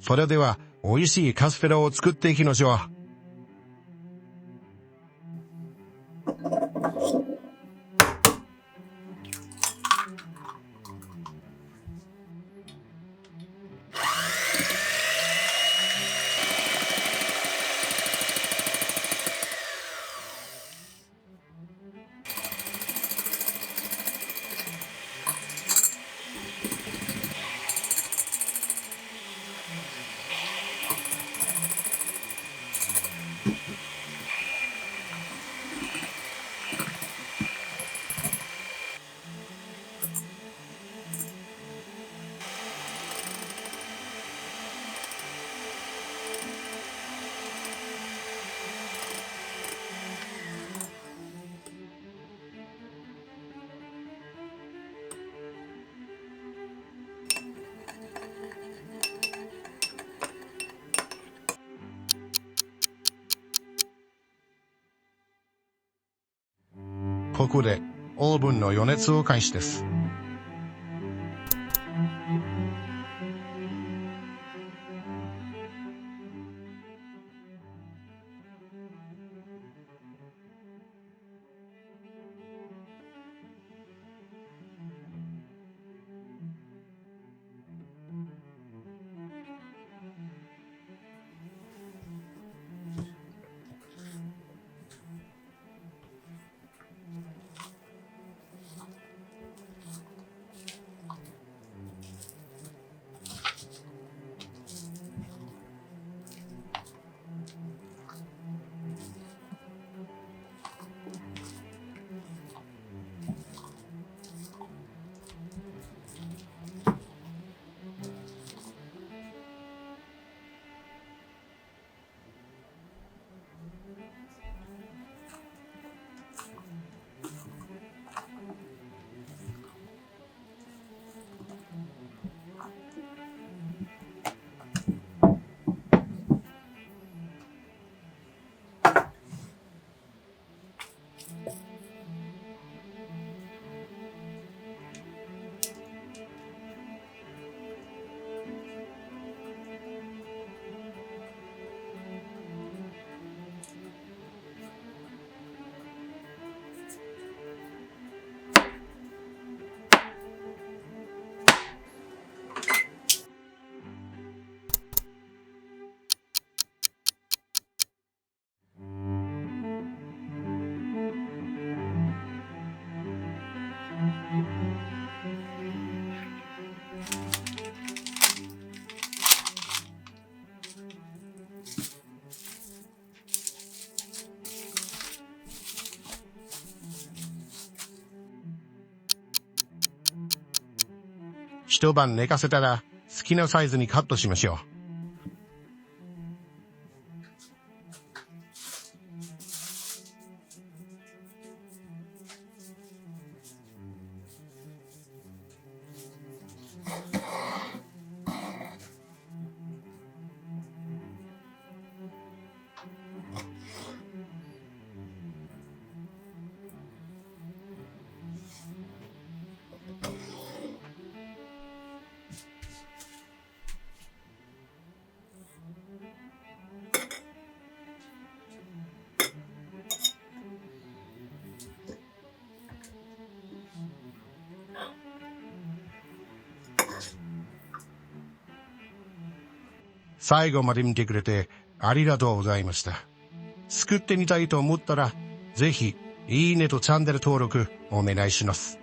それでは、美味しいカステラを作っていきましょう。ここでオーブンの予熱を開始です。一晩寝かせたら好きなサイズにカットしましょう。最後まで見てくれてありがとうございました。作ってみたいと思ったら、ぜひいいねとチャンネル登録お願いします。